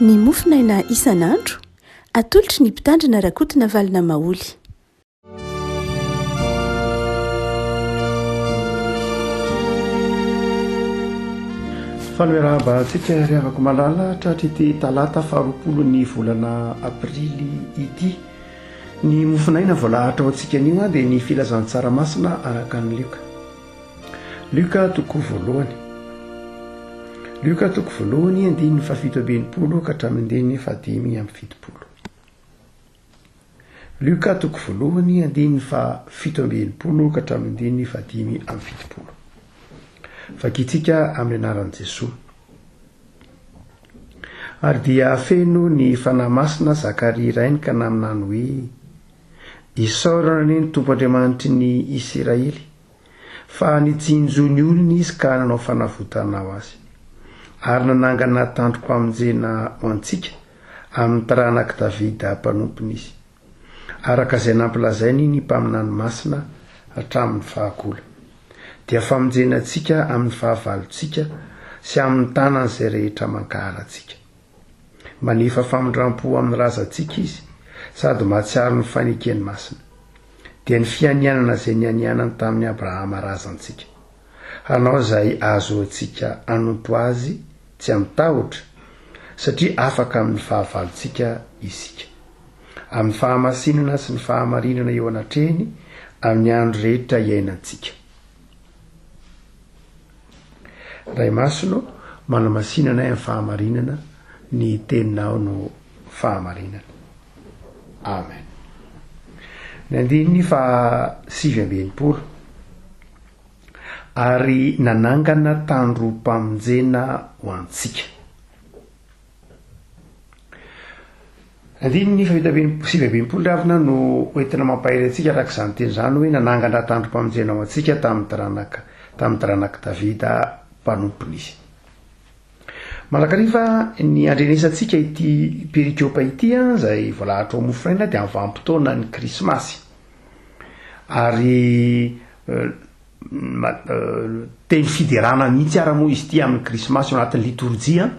ny mofinaina isan'andro atolotry ny mpitandrina rakotina valina maoly. Fanoerahaba antsika riavako malala tratra ity talata 20 ny volana aprily ity. Ny mofinaina voalahatra ao antsika anio dia ny filazantsaramasina araka ny Luka toko voalohany. Luka toko voalohany andiny fa 7:20 ka hatramin'ny 5:70. Luka toko voalohany andiny fa 7:20 ka hatramin'ny 5:70. Fakitsika amin'ny anaran'i Jesosy. Ary dia feno ny fanahy masina Zakaria rainy ka naminany hoe: isaorana anie ny Tompo Andriamanitry ny Israely, fa nitsinjo ny olony izy ka nanao fanavotana ho azy, ary nanangana tandrom-pamonjena ho antsika amin'ny taranaka Davida mpanompony izy, araka izay nampilazainy ny mpaminany masina hatramin'ny fahagola, dia famonjena antsika amin'ny fahavalontsika sy amin'ny tanany izay rehetra mankahara antsika. Manefa famondram-po amin'ny razantsika izy, sady mahatsiaro ny fanekeny masina, dia ny fianianana izay nianianany tamin'ny Abrahama razantsika, hanao izay azo antsika hanompo azy tsy amitahotra, satria afaka amin'ny fahavalontsika isika, amin'ny fahamasinana sy ny fahamarinana eo anatrehany amin'ny andro rehetra iainantsika. Ray masino, manamasinana amin'ny fahamarinana, ny teninao no fahamarinana. Amen. Ny andiny fa 7:20. Ary nanangana tandrom-pamonjena ho antsika. Andiny fa 7:20 ravina no hoentina mampahery antsika araka izany teny izany hoe nanangana tandrom-pamonjena ho antsika tamin'ny taranaka Davida mpanompony izy. Malakariva ny andrenesantsika ity perikiopa ity izay voalahatra ao mofinaina dia amin'ny vanim-potoana ny krismasy, ary teny fiderana mihitsy ara moa izy ity amin'ny krismasy ao anatin'ny liturjia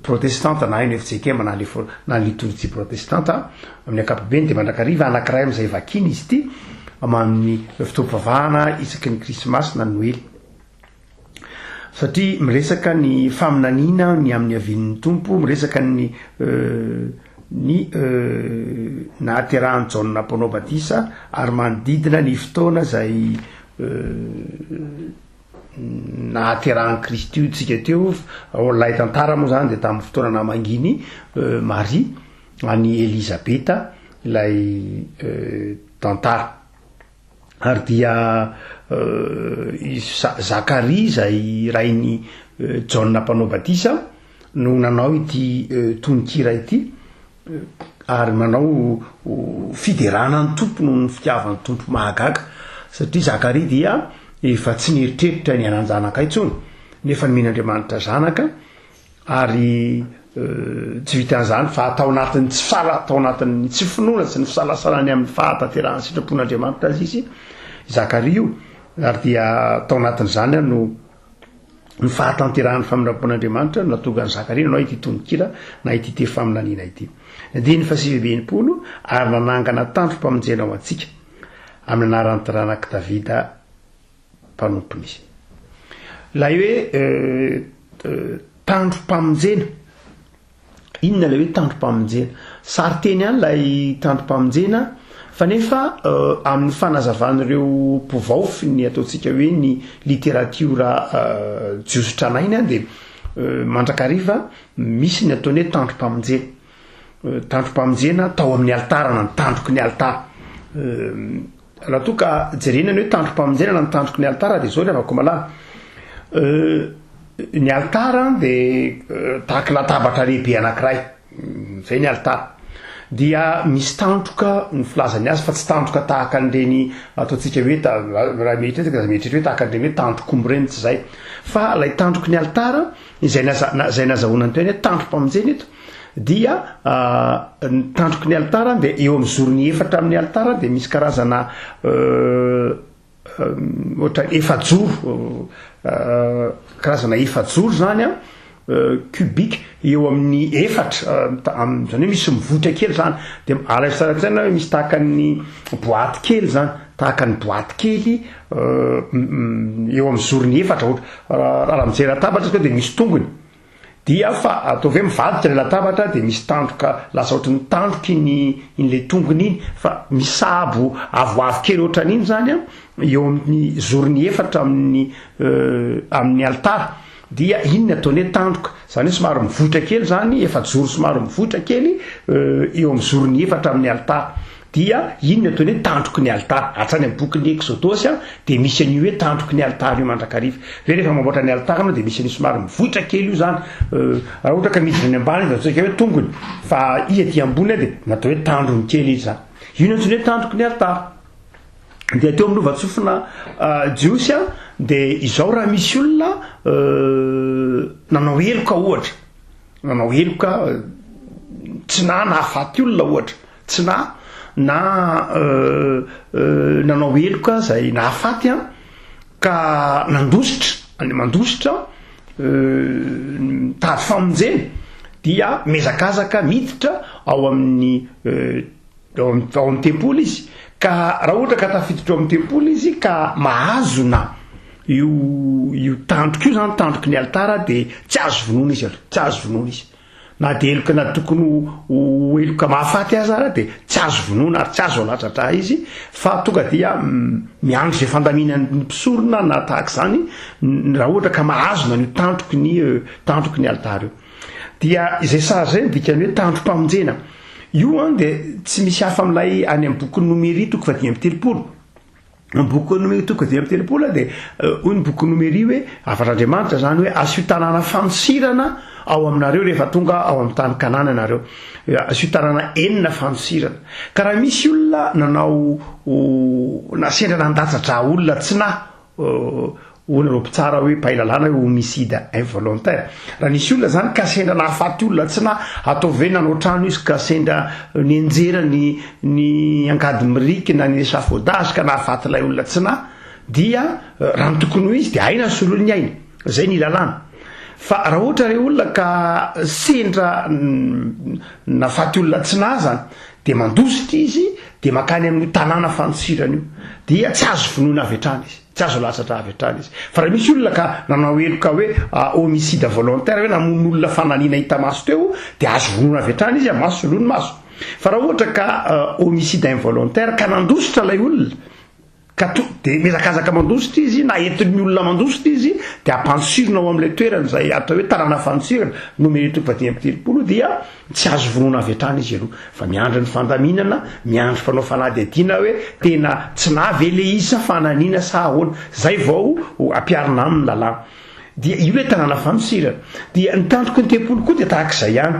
protestante na ino efjekema na ny liturjia protestante amin'ny ankapobeny. Dia mandrakariva anankiray amin'izay vakiny izy ity amin'ny fitoam-pivavahana isaky ny krismasy na Noely, satria miresaka ny faminaniana ny amin'ny avian'ny tompo, miresaka ny nahaterahan'i Jaona mpanao batisa, ary manodidina ny fotoana izay nahaterahan'i Kristy io tsika teo. Ilay tantara moa zany dia tamin'ny fotoana namanginy Marie any Elizabeta ilay tantara, ary dia Zakaria izay rainy Jaona mpanao batisa no nanao ity tononkira ity, ary manao fideranany tompo noho ny fitiavan'ny tompo mahagaga, satria Zakaria dia efa tsy nieritreritra ny anan-janaka intsony, nefa nimin'Andriamanitra zanaka, ary tsy vitan'izany fa atao anatin'ny tsy finoana sy ny fisalasalany amin'ny fahatanterahany sitrapon'Andriamanitra azy izy Zakaria io, ary dia tao anatin'izany no ny fahatanterahany famindrapon'Andriamanitra no natonga ny Zakaria nanao ity tononkira na ity te-faminaniana ity. Andiny fa 7:20 ary nanangana tandrom-pamonjena ho antsika amin'ny anaran'ny taranaka Davida mpanompony izy. Ilay hoe tandrom-pamonjena, inona ilay hoe tandrom-pamonjena? Sary teny ihany ilay tandrom-pamonjena, fa nefa amin'ny fanazavan'ireo mpovaofy ny ataontsika hoe ny literatiora jiosotranainy dia mandrakariva misy ny ataony hoe tandrom-pamonjena. Tandrom-pamonjena tao amin'ny altara na ny tandroky ny altara. Raha toa ka jerena ny hoe tandrom-pamonjena na ny tandroky ny altara dia izao riavako malala. Ny altara dia tahaka latabatra lehibe anankiray, izay ny altara. Dia misy tandroka ny filazany azy, fa tsy tandroka tahaka an'ireny ataontsika hoe raha mieritreretra hoe tahaka an'ireny hoe tandrokombo ireny, tsy izay, fa ilay tandroky ny altara izay nazahoana ny toeny hoe tandrom-pamonjena eto, dia ny tandroky ny altara dia eo amin'ny zorony efatra amin'ny altara dia misy karazana ohatra efajoro, karazana efajoro zany kubika eo amin'ny efatra zany hoe misy mivotra kely zany de alatsaratsana hoe misy tahakany boaty kely zany tahakany boaty kely eo amin'ny zorony efatra raha mijery latabatra koa de misy tongony dia fa ataovy hoe mivaditra le latabatra de misy tandroka lasa ohatry ny tandroka in'le tongony iny fa misabo avoavo kely ohatran'iny zany eo amin'ny zorony efatra amin'ny altara dia iny ataony hoe tandroka zany hoe somary mivotra kely zany efajoro somary mivotra kely eo amin'ny zorony efatra amin'ny altara dia iny ataony hoe tandroky ny altara hatrany amin'ny boky ny Exodosy de misy an'io hoe tandroky ny altara io mandrakariva hoe rehefa mamboatra ny altara anao de misy an'io somary mivotra kely io zany raha ohatra ka miditra ny ambany de atsika hoe tongony fa i aty ambony de natao hoe tandrony kely izy zany io no antsoiny hoe tandroky ny altara de teo amin'ny lovatsofina jiosy de izao raha misy olona nanao heloka ohatra nanao heloka tsy na nahafaty olona ohatra tsy na nanao heloka zay nahafaty ka mandositra tady famonjeny dia mezakazaka miditra ao amin'ny tempoly izy ka raha ohatra ka tafiditra ao amin'ny tempoly izy ka mahazona io tandroka io zany tandroky ny altara de tsy azo vonoina izy tsy azo vonoina izy na de heloka na tokony ho heloka mahafaty azy ara de tsy azo vonoina ary tsy azo alatratra izy fa tonga dia miandro zay fandaminan'ny mpisorona na tahaka zany raha ohatra ka mahazona ny tandroky ny altara io dia izay sary zay dikany hoe tandrom-pamonjena io de tsy misy hafa amin'ilay any amin'ny boky nomery toko 10 boky nomery toko 10 de hoy ny boky nomery hoe afatr'Andriamanitra zany hoe asio tanàna fanosirana ao aminareo rehefa tonga ao amin'ny tany Kanana nareo asio tanàna enina fanosirana ka raha misy olona nanao nasendra nandatsatra olona tsy na onareo mpitsara hoe pailalana hoe homicide involontaire raha nisy olona zany ka sendra nahafaty olona tsy na ataovy hoe nanao trano izy ka sendra nienjera ny angady mirika na ny échafaudage ka nahafaty ilay olona tsy na dia raha ny tokony ho izy de aina solony ny aina zay ny lalàna fa raha ohatra re olona ka sendra nahafaty olona tsy na zany de mandositra izy de makany amin'ny tanàna fanosirana io dia tsy azo vonoina avy hatrany izy tsy azo latsatra avy hatrany izy fa raha misy olona ka nanao heloka hoe homicide volontaire hoe namono olona fananina hita maso teo de azo vonoina avy hatrany izy maso solony maso fa raha ohatra ka homicide involontaire ka nandositra lay olona de mezakazaka mandositra izy na entin'ny olona mandositra izy de ampanosirona ao amin'ilay toerana zay atao hoe tanàna fanosirana nomery toko 10 dia tsy azo vonoina avy hatrany izy aloha fa miandry ny fandaminana miandry mpanao fanady adiana hoe tena tsy navy ele isa fananina sa ahoana zay vao ampiarina amin'ny lalàna dia io hoe tanàna fanosirana dia ny tandroky ny tempoly koa de tahak'izay ihany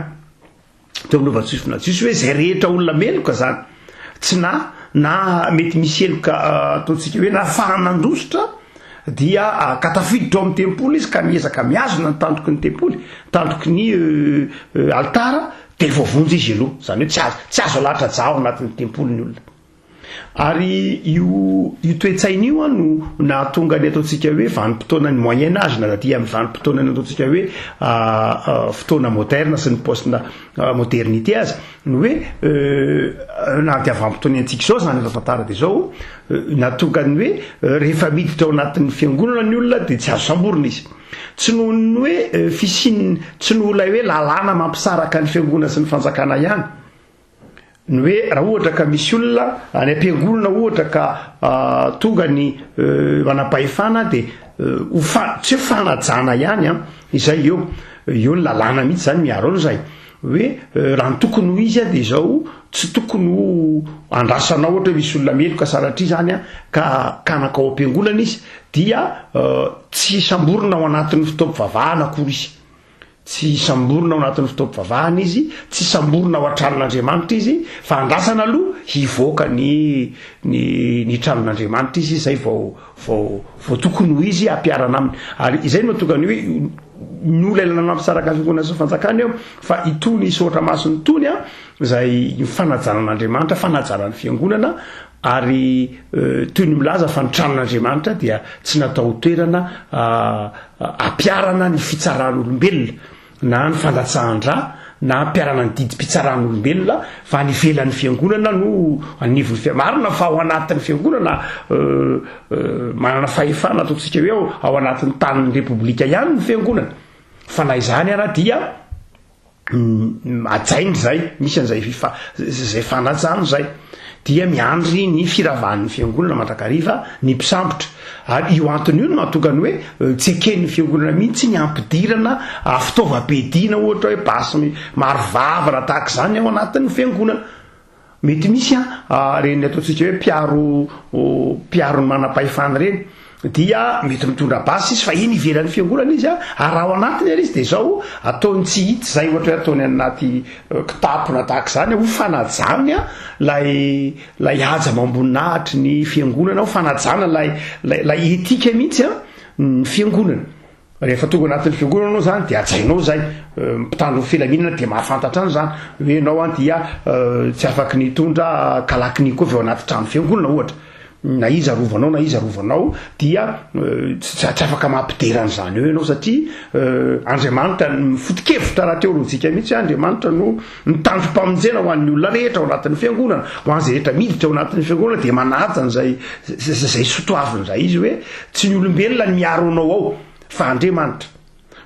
teo amin'ny lovatsofina jiosy hoe zay rehetra olona meloka zany tsy na mety misy heloka ataontsika hoe nafahanandositra dia ka tafiditra ao amin'ny tempoly izy ka miezaka miazona ny tandroky ny tempoly tandroky ny altara de voavonjy izy aloha zany hoe tsy azo alatra jao anatin'ny tempoly ny olona ary io toetsain'io no nahatonga ny ataontsika hoe vanim-potoanany moyen âge na dia amin'ny vanim-potoanany ataontsika hoe fotoana moderne sy ny postna modernité azy no hoe na dia vanim-potoany antsika zao zany efa tantara de zao nahatongany hoe rehefa miditra ao anatin'ny fiangonana ny olona de tsy azo samborina izy tsy noho ny hoe fisiny tsy noho ilay hoe lalàna mampisaraka ny fiangonana sy ny fanjakana ihany ny hoe raha ohatra ka misy olona any am-piangonana ohatra ka tonga ny manam-pahefana de tsy hoe fanajana ihany izay eo ny lalàna mihitsy zany miaro eo zay hoe raha ny tokony ho izy de zao tsy tokony ho andrasanao ohatra hoe misy olona meloka saratry zany ka kanaka ao am-piangonana izy dia tsy samborina ao anatin'ny fitaovam-pivavahana akory izy tsy samborina ao anatin'ny fitaovam-pivavahana izy tsy samborina ao an-tranon'Andriamanitra izy fa andrasana aloha hivoaka ny tranon'Andriamanitra izy zay vao tokony ho izy ampiarana aminy ary izay no mahatonga ny hoe ny olana nampisaraka fiangonana sy fanjakana eo fa itony sotra masony tony zay fanajanan'Andriamanitra fanajanan'ny fiangonana ary toy ny milaza fa ny tranon'Andriamanitra dia tsy natao toerana ampiarana ny fitsaran'olombelona na ny fandatsahan-dra na mpiarana ny didim-pitsaran'olombelona fa nivelan'ny fiangonana no anivony marina fa ao anatin'ny fiangonana manana fahefana ataontsika hoe ao anatin'ny tanin'ny repoblika ihany ny fiangonana fa na izany ara dia ajainy zay misy an'zay fanatsahany zay dia miandry ny firavahan'ny fiangonana mandrakariva ny mpisambotra ary io antony io no mahatongany hoe tsy eken'ny fiangonana mihitsy ny ampidirana fitaovam-piadiana ohatra hoe basy marovavana tahaka zany ao anatin'ny fiangonana mety misy reny ataontsika hoe piarony manam-pahefana reny dia mety mitondra basy izy fa iny ivelan'ny fiangonana izy ary ao anatiny ary izy de zao ataony tsy hity zay ohatra hoe ataony anaty kitapona tahaka zany ho fanajany lay haja mamboninahitry ny fiangonana ho fanajana lay etika mihitsy ny fiangonana rehefa tonga anatin'ny fiangonana anao zany de ajainao zay mpitandro filaminana de mahafantatra any zany hoe anao dia tsy afaky nitondra kalakinikova eo anaty trano fiangonana ohatra na izy arovanao na izy arovanao dia tsy afaka mampiderana zany eo ianao satria Andriamanitra foto-kevitra raha teolojika mihitsy Andriamanitra no mitandrom-pamonjena ho an'ny olona rehetra ao anatin'ny fiangonana ho an'izay rehetra miditra ao anatin'ny fiangonana de manajany zay sotoaviny zay izy hoe tsy ny olombelona ny miaro anao ao fa Andriamanitra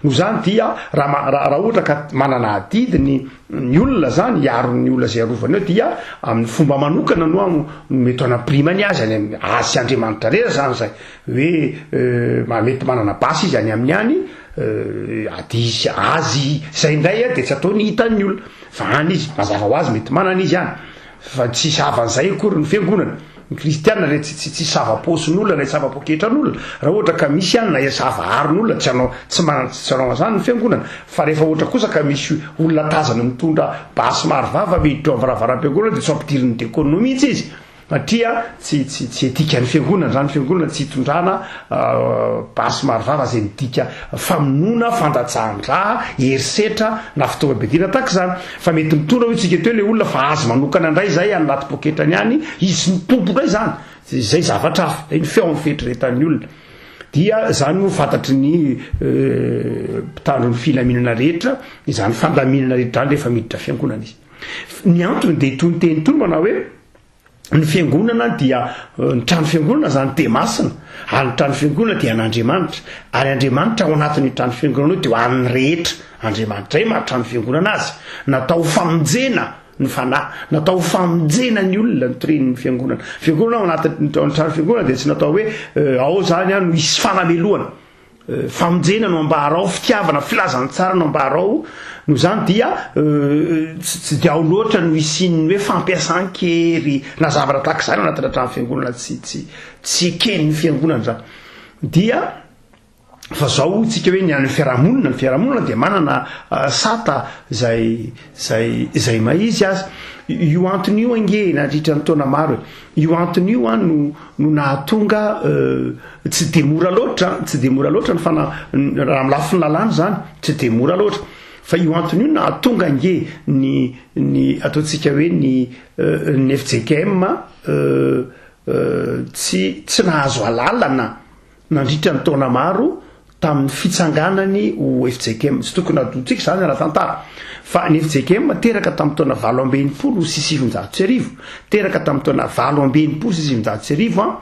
no zany dia raha ohatra ka manana adidy ny olona zany iarony olona zay arovany eo dia amin'ny fomba manokana no mety anaprimany azy any azy Andriamanitra rera zany zay hoe mety manana basy izy any amin'ny any adisy azy zay indray de tsy ataony hitan'ny olona fa any izy mazava ho azy mety manana izy any fa tsy savan'izay akory ny fiangonana ny kristianina re tsy sava-posin'olona na sava-poketran'olona raha ohatra ka misy any na sava-aron'olona tsy manao zany ny fiangonana fa rehefa ohatra kosa ka misy olona tazana mitondra basy marovava miditra amin'ny varavaram-piangonana de tsy ampidiriny d'économie mihitsy izy satria tsy etika ny fiangonana zany fiangonana tsy hitondrana basy marovava zay midika famonoana fandatsahan-dra herisetra na fitaovam-piadiana tahaka zany fa mety mitondra hoe tsika teo le olona fa azy manokana indray zay anaty poketrany any izy mitompo indray zany zay zavatra hafa zay ny feo fieritreretan'ny olona dia zany no fantatry ny mpitandro ny filaminana rehetra izany fandaminana rehetra zany rehefa miditra fiangonana izy ny antony de itony teny tony manao hoe ny fiangonana dia ny trano fiangonana zany te masina ary ny trano fiangonana dia an'Andriamanitra ary Andriamanitra ao anatin'ny trano fiangonana io dia ho an'ny rehetra Andriamanitra ray mahatrano fiangonana azy natao famonjena ny fanahy natao famonjena ny olona ny toren'ny fiangonana ao anatin'ny trano fiangonana dia tsy natao hoe ao zany no hisy fanameloana famonjena no ambara ao fitiavana filazany tsara no ambara ao no zany dia tsy dia ao loatra no isin'ny hoe fampiasan-kery na zavatra tahaka zany anatina trano fiangonana tsy eken'ny fiangonana zany dia fa zao tsika hoe ny an'ny fiarahamonina dia manana sata zay maizy azy io anton'io ange nandritra ny taona maro io anton'io no nahatonga tsy de mora loatra raha milafiny lalàna zany tsy de mora loatra fa io anton'io nahatonga ange ny ataontsika hoe ny FJKM tsy nahazo alalana nandritra ny taona maro tamin'ny fitsanganany ho FJKM tsy tokony adontsika zany raha tantara fa ny FJKM teraka tamin'ny taona 8 sy 700 teraka tamin'ny taona 8 sy 700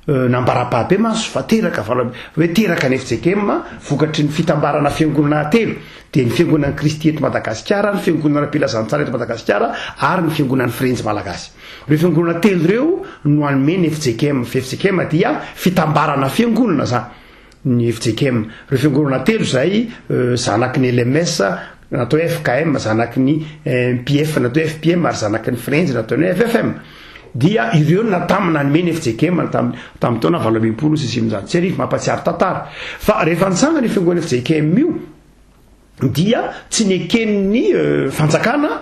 nambara-pahabe maso fa teraka hoe teraka ny FJKM vokatry ny fitambarana fiangonana telo dia ny fiangonana Kristy eto Madagasikara ny fiangonana Pilazantsara eto Madagasikara ary ny fiangonana Frentzy Malagasy reo fiangonana telo reo no anomeny FJKM dia fitambarana fiangonana zany ny FJKM reo fiangonana telo zay zanaky ny LMS natao FKM zanaky ny MPF natao FPM ary zanaky ny Frentzy natao ny FFM dia ireo natamina nomeny FJKM tamin'ny taona 8 sy 700 mampatsiary tantara fa rehefa nitsanga ny fiangonana FJKM io dia tsy neken'ny fanjakana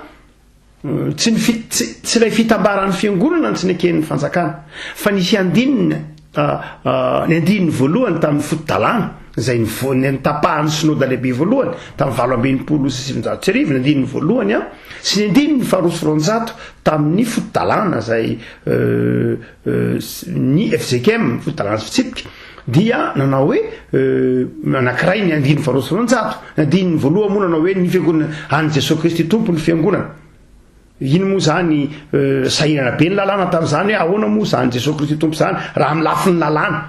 tsy lay fitambaran'ny fiangonana tsy neken'ny fanjakana fa nisy andinina ny andininy voalohany tamin'ny foto-dalàna zay ny tapahany synodina lehibe voalohany tamin'ny 8 sy 700 ny andininy voalohany sy ny andininy faharoso tamin'ny foto-dalàna zay ny FJKM foto-dalàna fitsipika dia nanao hoe anankiray ny andiny faharoasolonjato andiny voaloha moa nanao hoe ny fiangonana any Jesosy Kristy tompo ny fiangonana iny moa zany sahirana be ny lalàna tamin'izany hoe ahoana moa zany Jesosy Kristy tompo zany raha milafy ny lalàna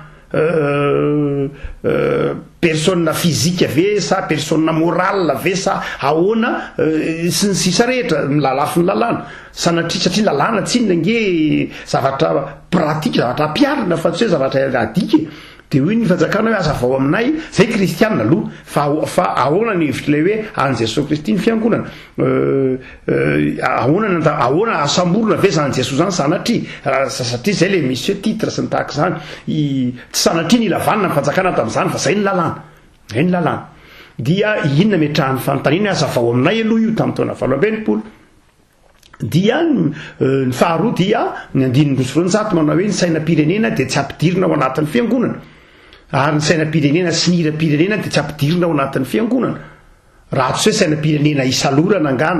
persona fizika ve sa persona morale ve sa ahoana sy ny sisa rehetra milalafy ny lalàna satria lalàna tsy inona nge zavatra pratika zavatra ampiarina fa tsy hoe zavatra adika de hoy ny fanjakana hoe aza vao aminay zay kristianina aloha fa ahoana ny hevitra ilay hoe any Jesosy Kristy ny fiangonana ahoana asamborona ve zany Jesosy zany sanatria satria zay le misy hoe titre sy ny tahaka zany tsy sanatria ny ilavanina ny fanjakana tamin'izany fa zay ny lalàna dia inona metrahan'ny fanontaniana aza vao aminay aloha io tamin'ny taona 20 dia ny faharoa dia ny andininy rosoronjato manao hoe ny sainam-pirenena dia tsy ampidirina ao anatin'ny fiangonana ary ny sainam-pirenena sy ny hira-pirenena dia tsy ampidirina ao anatin'ny fiangonana raha tsy hoe sainam-pirenena isalorana nga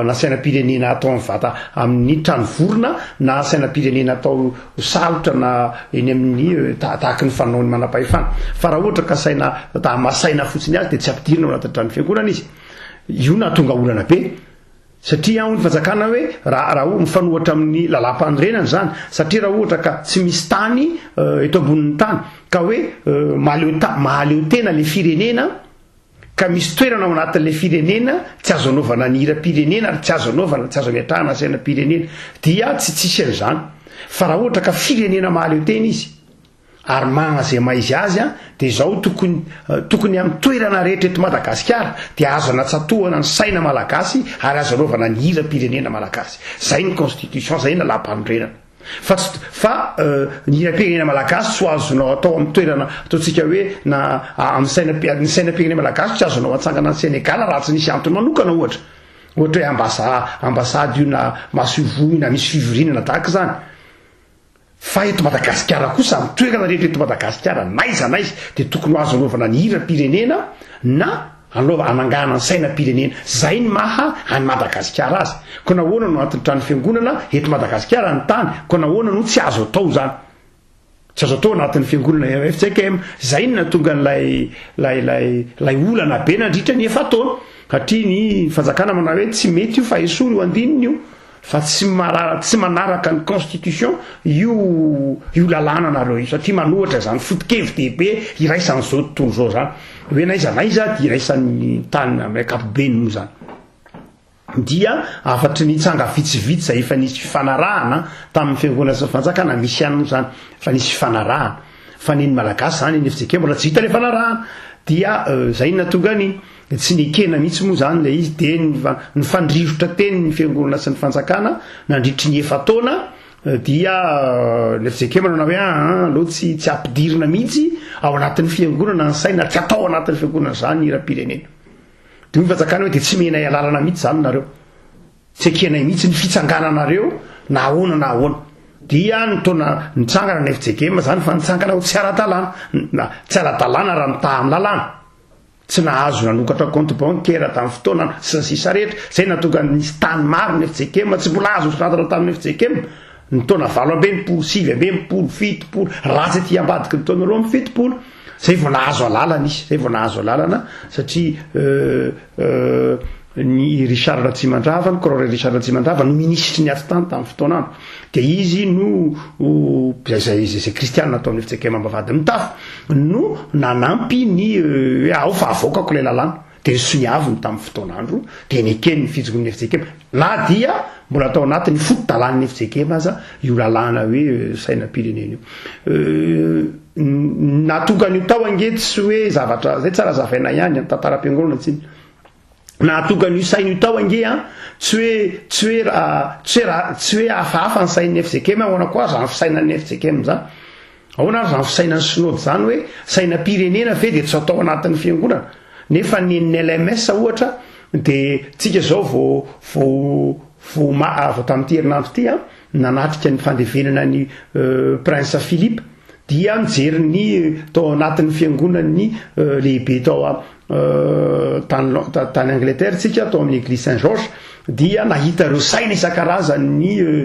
na sainam-pirenena atao mivata amin'ny tranovorona na sainam-pirenena atao salotra na eny amin'ny tahaky ny fanaony manam-pahefana fa raha ohatra ka masaina fotsiny azy dia tsy ampidirina ao anatin'ny trano fiangonana izy io na tonga olana be satria ny fanjakana hoe raha mifanohatra amin'ny lalam-panorenana zany satria raha ohatra ka tsy misy tany eto ambonin'ny tany ka hoe mahaleo tena le firenena ka misy toerana ao anatin'le firenena tsy azo anaovana ny hira-pirenena ary tsy azo amiatrahana sainam-pirenena dia tsy tsisy an'izany fa raha ohatra ka firenena mahaleo tena izy ary magna-zay maizy azy dia izao tokony amin'ny toerana rehetra eto Madagasikara dia azo anatsatohana ny saina malagasy ary azo anaovana ny hira-pirenena malagasy zay ny constitution zay ny lalam-panorenana fa ny hira-pirenena malagasy tsy azonao atao amin'ny toerana ataontsika hoe na amin'ny sainam-pirenena malagasy tsy azonao atsangana ny Sénégal raha tsy nisy antony manokana ohatra hoe ambasady io na masovoy na misy fivorinana tahaka zany fa eto Madagasikara kosa amin'ny toerana rehetra eto Madagasikara naiza dia tokony azo anaovana ny hira-pirenena na anangana ny sainam-pirenena zay ny maha any Madagasikara azy ko nahoana no anatin'ny trano fiangonana eto Madagasikara ny tany ko nahoana no tsy azo atao zany tsy azo atao anatin'ny fiangonana FCKM zay no natonga lay olana be nandritra ny efa taona satria ny fanjakana manao hoe tsy mety io fa esory io andininy io fa tsy manaraka ny constitution io lalàna nareo io satria manohatra zany foto-kevy dehibe iraisan'izao tontolo zao zany hoe naiza dia iraisan'ny tany amin'ny ankapobeny moa zany dia afatry ny tsanga vitsivitsy zay efa nisy fifanarahana tamin'ny fiangonana sy fanjakana misy ihany moa zany fa nisy fifanarahana fa neny malagasy zany ny FJK mbola tsy vita le fanarahana dia zay natonga ny tsy nikena mihitsy moa zany le izy dia ny fandrivotra teny ny fiangonana sy ny fanjakana nandritry ny efa taona dia ny FJK manao hoe aloha tsy ampidirina mihitsy ao anatin'ny fiangonana ny saina tsy atao anatin'ny fiangonana zany hira-pirenena dia ny fanjakana hoe dia tsy menay alalana mihitsy zany nareo tsy ekenay mihitsy ny fitsangananareo na ahoana dia ny taona nitsangana ny FJK zany fa nitsangana ho tsy ara-dalàna raha mitaha amin'ny lalàna tsy nahazo nanokatra compte bancaire tamin'ny fotoana sy ny sisa rehetra zay natonga nisy tany maro ny FJK tsy mbola azo sonatana tamin'ny FJK ny taona 20, 7, 7, ratsy ety ambadiky ny taona 7 zay vao nahazo alalana satria ny Richard Ratsimandrava ny colonel Richard Ratsimandrava no ministre ny aty tany tamin'ny fotoana andro dia izy no zay kristianina ataon'ny FJK ambavady mitafy no nanampy ny ao fa avoakako ilay lalàna dia soniaviny tamin'ny fotoana andro dia nekeny ny fijogon'ny FJK na dia mbola atao anatin'ny foto-dalan'ny FJK aza io lalàna hoe sainam-pirenena io natonga ny tao angety sy hoe zavatra zay tsara zavaina ihany amin'ny tantaram-piangonana tsiny nahatonga ny saina io tao ange tsy hoe hafahafa ny sain'ny FJK ahoana koa zany fisainan'ny FJK zany ahoana ary zany fisainan'ny synody zany hoe sainam-pirenena ve dia tsy atao anatin'ny fiangonana nefa ny LMS ohatra dia tsika zao vao tamin'ity herinandro ity nanatrika ny fandevenana ny prince Philippe dia mijery ny tao anatin'ny fiangonany lehibe tao tany Angleterre tsika tao amin'ny église Saint-Georges dia nahita reo saina isan-karazany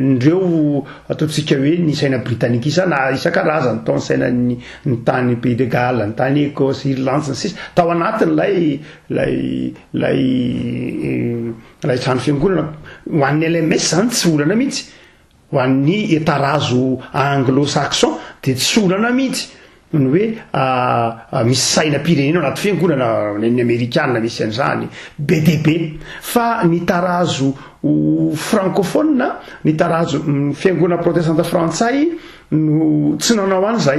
ndreo ataontsika hoe ny saina britanika isana isan-karazany tao ny saina ny tany pays de Galles, ny tany Écosse, Irlande sy ny sisa tao anatiny lay trano fiangonana ho an'ny LMS zany tsy olana mihitsy, ho an'ny etarazo anglo-saxon de tsy olana mihitsy ny hoe misy sainam-pirenena ao anaty fiangonana ny amerikana misy an'izany be dia be, fa ny tarazo francophone ny tarazo fiangonana protestanta frantsay no tsy nanao an'izay,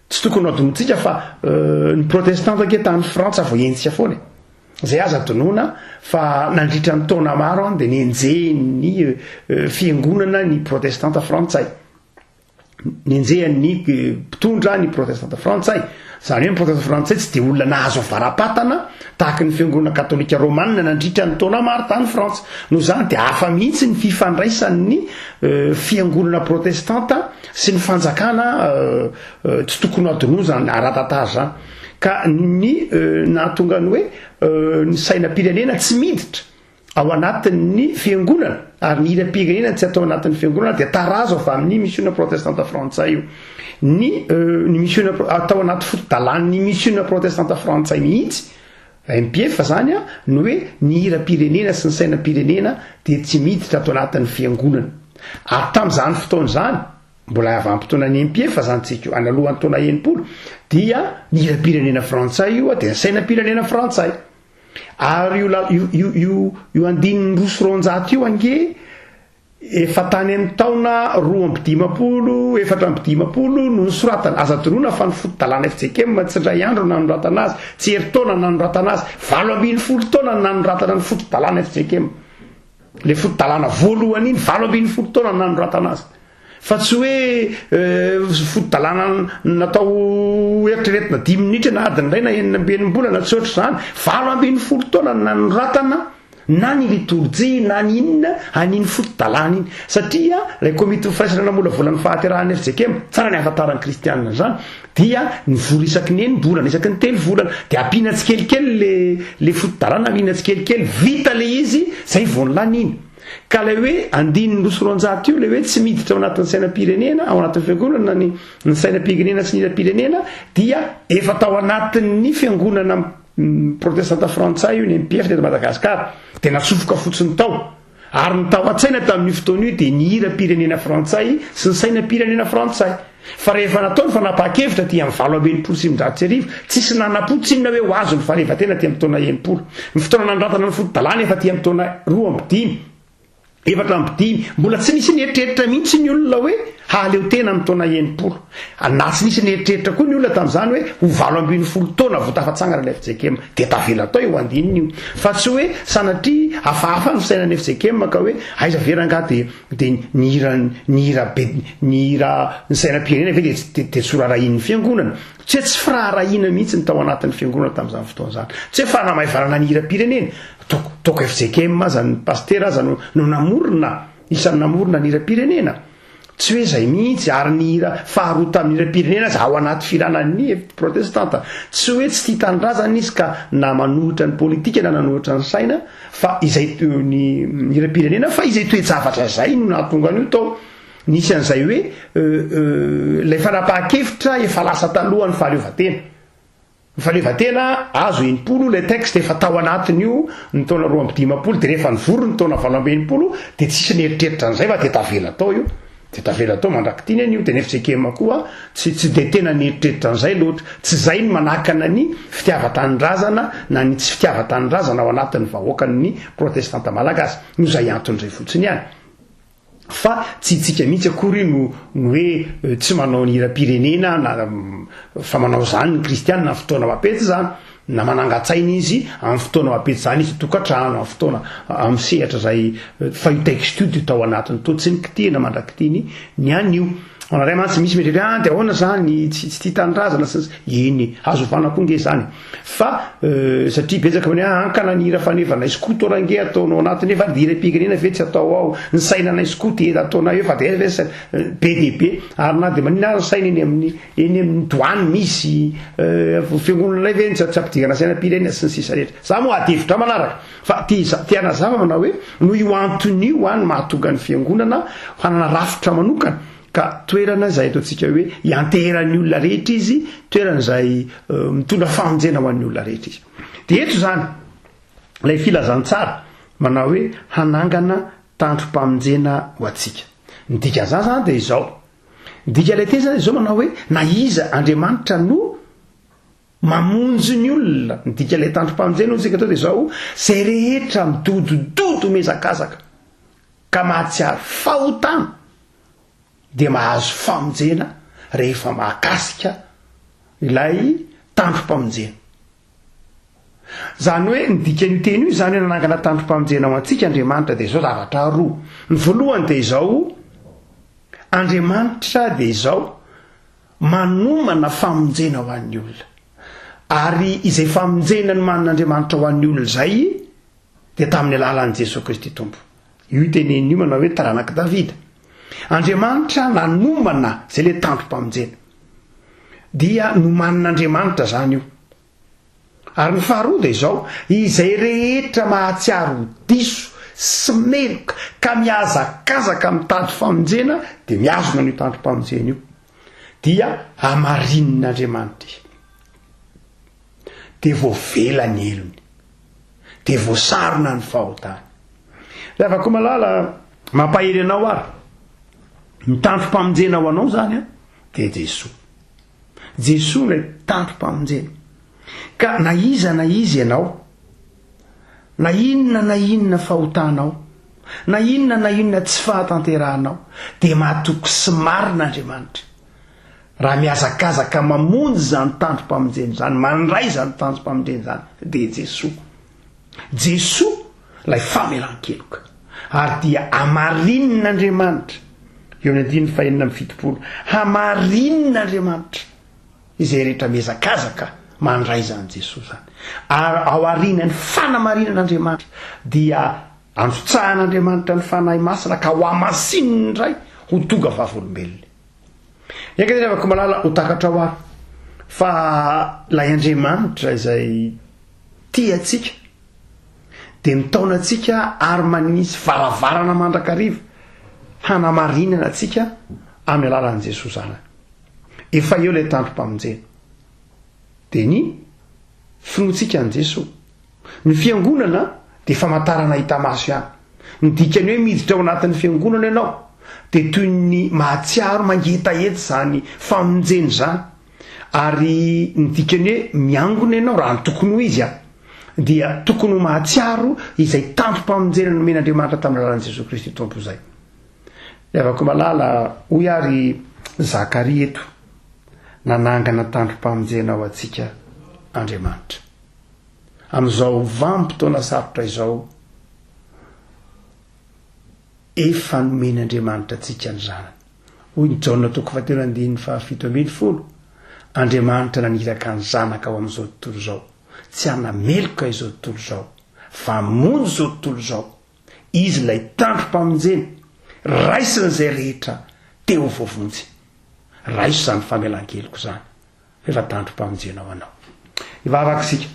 tsy tokony adonontsika fa ny protestanta anketany frantsa vao entsika foana zay aza donoina fa nandritra ny taona maro any dia nenjeny fiangonana ny protestanta frantsay, nenjehan'ny mpitondra ny protestanta frantsay, zany hoe ny protestanta frantsay tsy dia olona nahazo varapatana tahaka ny fiangonana katolika romanina nandritra ny taona maro tany frantsa, no zany dia hafa mihitsy ny fifandraisan'ny fiangonana protestanta sy ny fanjakana tsy tokony adonoina zany ara-tantara zany, ka ny nahatonga ny hoe ny sainam-pirenena tsy miditra ao anatin'ny fiangonana ary ny hira-pirenena tsy atao anatin'ny fiangonana dia tarazo avy amin'ny missiona protestanta frantsay io, ny missiona atao anaty foto-dalàny missiona protestanta frantsay mihitsy MPF zany no hoe ny hira-pirenena sy ny sainam-pirenena dia tsy miditra atao anatin'ny fiangonana, ary tamin'izany fotoana zany mbola avy am-potoanany MPF zany tsika analohan'ny taona 90 dia ny hira-pirenena frantsay io dia ny sainam-pirenena frantsay, ary io andininy roa sy roanjato io ange efa tany amin'ny taona 250 450 no nisoratana, aza toroana fa ny foto-dalàna FJKM tsy indray andro nanoratana azy, tsy hery taona nanoratana azy, 450 taona nanoratana ny foto-dalàna FJKM, le foto-dalàna voalohany iny 450 taona nanoratana azy, fa tsy hoe foto-dalàna natao eritreretina 10 minitra na adiny iray na enina ambenimbolana tsy ohatry zany, 450 taona nanoratana na ny liturgie na ny inona aniny foto-dalàna iny, satria ilay komity firaisana namolavolan'ny fahaterahan'ny FJKM tsara ny ahafantaran'ny kristianina zany dia ny vola isaky ny enim-bolana isaky ny 3 volana dia ampiana tsikelikely le foto-dalàna, ampiana tsikelikely vita le izy zay vao nylany iny, ka ilay hoe andininy roa sy roanjato io le hoe tsy miditra ao anatin'ny sainam-pirenena ao anatin'ny fiangonana ny sainam-pirenena sy ny hira-pirenena dia efa tao anatin'ny fiangonana protestanta frantsay io ny MPF teto Madagasikara dia natsofoka fotsiny tao, ary ny tao an-tsaina tamin'ny fotoana io dia ny hira-pirenena frantsay sy ny sainam-pirenena frantsay, fa rehefa nataony fanapahakevitra ty amin'ny 1990 tsisy nanam-po tsy inona hoe ho azo ny faharevatena ty amin'ny taona 90, ny fotoana nanoratana ny foto-dalàna efa ty amin'ny taona 2005 450 mbola tsy nisy nieritreritra mihitsy ny olona hoe haleo tena amin'ny taona 90, na tsy nisy nieritreritra koa ny olona tamin'izany hoe ho 450 taona vao tafatsangana ny FJKM dia tavela tao eo andininy io, fa tsy hoe sanatria hafahafa ny fisainan'ny FJKM ka hoe aiza veranga dia ny hira ny sainam-pirenena ve dia tsy rarahin'ny fiangonana, tsy hoe tsy firaharahiana mihitsy ny tao anatin'ny fiangonana tamin'izany fotoana zany, tsy hoe fanamahivarana ny hira-pirenena toko FJKM aza ny pasteur aza no namorona isan'ny namorona ny hira-pirenena, tsy hoe zay mihitsy, ary ny hira faharoa tamin'ny hira-pirenena aza ao anaty firanan'ny protestanta, tsy hoe tsy tia tanindrazana izy ka na manohitra ny politika na nanohitra ny saina fa izay ny hira-pirenena fa izay toe-javatra zay no nahatonga an'io tao, nisy an'izay hoe ilay fanapahakevitra efa lasa taloha ny fahaleovatena, ny fahaleovatena azo 90 le texte efa tao anatiny io ny taona 250 dia rehefa nivory ny taona 490 dia tsisy nieritreritra an'izay fa dia tavela tao io, dia tavela tao mandrakitiny an'io, dia ny FJKM koa tsy dia tena nieritreritra an'izay loatra, tsy zay ny manakana ny fitiavan-tanindrazana na ny tsy fitiavan-tanindrazana ao anatin'ny vahoakan'ny protestanta malagasy, no zay anton'izay fotsiny ihany, fa tsy itsika mihitsy akory no hoe tsy manao ny hira-pirenena na fa manao zany ny kristianina amin'ny fotoana mapetsy zany, na manangatsaina izy amin'ny fotoana mapetsy zany izy tokantrano amin'ny fotoana amin'ny sehatra zay fa io texte io tao anatiny to tsy nikitihana mandrakitiny ny an'io, ray mantsy misy metraka de ahoana zany tsy tia tanyrazana eny azo vanakonge zany fa satria betsaka many ankananira fanefa naiskoto range ataonao anaty nefa direpikirena ve tsy atao ao ny saina naiskoto ataona eo fa de be dehibe ary na de manina saina eny amin'ny doany misy fiangonana lay ve tsy ampidirana sainam-pirenena sy ny sisa rehetra za moa adevitra manaraka fa tiana zava manao hoe no io antonio any mahatonga ny fiangonana hanana rafitra manokana ka toerana zay ataontsika hoe ianteheran'ny olona rehetra izy toerana zay mitondra famonjena ho an'ny olona rehetra izy de eto zany lay filazantsara manao hoe hanangana tandrom-pamonjena ho atsika ny dikan'izany zany de izao dika lay te zany izao manao hoe na iza Andriamanitra no mamonjy ny olona ny dika lay tandrom-pamonjena ho tsika atao de izao zay rehetra midodododo mezakazaka ka mahatsiary fahotana de mahazo famonjena rehefa mahakasika ilay tandrom-pamonjena zany hoe ny dikan'io teny io zany hoe nanangana tandrom-pamonjena ho antsika Andriamanitra de izao zavatra roa ny voalohany de izao Andriamanitra de izao manomana famonjena ho an'ny olona ary izay famonjena ny manan'Andriamanitra ho an'ny olona zay de tamin'ny alalan'i Jesosy Kristy tompo io tenen'io manao hoe taranaka Davida Andriamanitra nanomana zay le tandrom-pamonjena dia nomanin'Andriamanitra zany io ary ny faharoa de izao izay rehetra mahatsiaro diso sy meloka ka miazakazaka mitady famonjena de miazona n'io tandrom-pamonjena io dia amarin'Andriamanitra de voavela ny elony de voasarona ny fahotana rehefa malala mampahery anao ary ny tandrom-pamonjena ho anao zany de Jesosy lay tandrom-pamonjena ka na iza ianao na inona fahotanao na inona tsy fahatanterahanao de mahatoky sy marin'Andriamanitra raha miazakazaka mamonjy zany tandrom-pamonjena zany mandray zany tandrom-pamonjena zany de Jesosy lay famelan-keloka ary dia amarin'Andriamanitra eo ny andiny fahenina amin'ny fitopolo amarin'Andriamanitra izay rehetra miazakazaka mandray zany Jesosy zany ary ao arinany fanamarinan'Andriamanitra dia androtsahan'Andriamanitra ny fanahy masina ka ho amasininy ndray ho tonga vavolombelona eka rehefa malala ho takatra ho ary fa lay Andriamanitra izay tiatsika de mitaona atsika ary manisy varavarana mandrakariva hanamarinana atsika amin'ny alalan'i Jesosy zany efa eo lay tandrom-pamonjena de ny finoantsika an' Jesosy ny fiangonana de famantarana hita maso ihany ny dikany hoe miditra ao anatin'ny fiangonana ianao de toy ny mahatsiaro mangetahety zany famonjeny zany ary ny dikany hoe miangona ianao raha ny tokony ho izy dia tokony ho mahatsiaro izay tandrom-pamonjena nomen'Andriamanitra tamin'ny alalan'i Jesosy Kristy tompo zay rehefa malala hoy ary Zakaria eto nanangana tandrom-pamonjena ho atsika Andriamanitra amin'izao vanim-potoana sarotra izao efa nomen'Andriamanitra atsika ny zanany hoy ny Jaona 2:7 Andriamanitra naniraka ny zanaka ao amin'izao tontolo izao tsy hanameloka izao tontolo izao fa monjy izao tontolo izao izy lay tandrom-pamonjena raisiny zay rehetra teo voavonjy raiso zany famelan-keloko zany rehefa tandrom-pamonjena ho anao ivavaka sika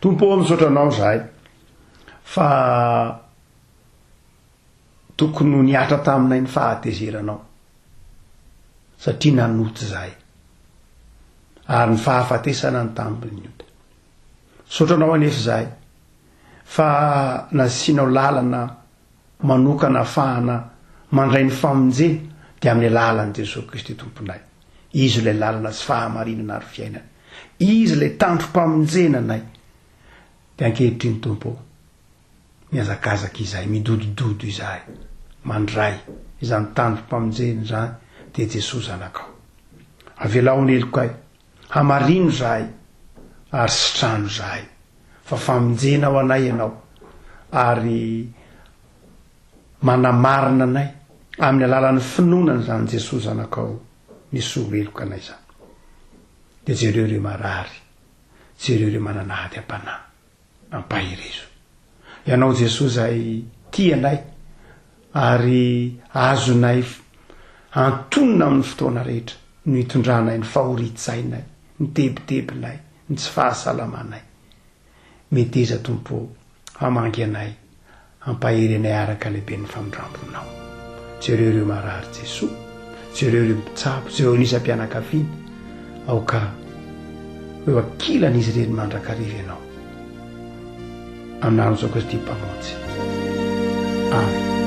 tompo misaotra anao zahay fa tokony ho niatra taminay ny fahatezeranao satria nanoty zahay ary ny fahafatesana ny tambiny io misaotra anao anefa zahay fa nasianao lalana manokana ahafahana mandray ny famonjena de amin'ny alalan'i Jesosy Kristy tomponay izy lay lalana sy fahamarinana ary fiainana izy lay tandrom-pamonjena nay de ankehitriny tompo miazakazaka izahay midodododo izahay mandray izany tandrom-pamonjena zany de Jesosy zanakao avelao ny elokay hamarino zahay ary sitrano zahay fa famonjena ho anay ianao ary manamarina anay amin'ny alalan'ny finonany zany Jesosy zanakao misy oeloka anay zany de jereo reo marary jereo reo mananahady am-panahy ampahirezo ianao Jesosy zay tia anay ary azonay antonona amin'ny fotoana rehetra no hitondranay ny fahoritsyainay ny tebitebinay ny tsy fahasalamanay meteza tompo hamangy anay ampahiry anay araka lehibe ny famindramponao jereo reo marary Jesosy jereo reo mpitsabo jereo nisam-pianakaviany aoka eo akilan'izy ireny mandrakariva ianao amin'n'andro zao Kristy mpamonjy amen.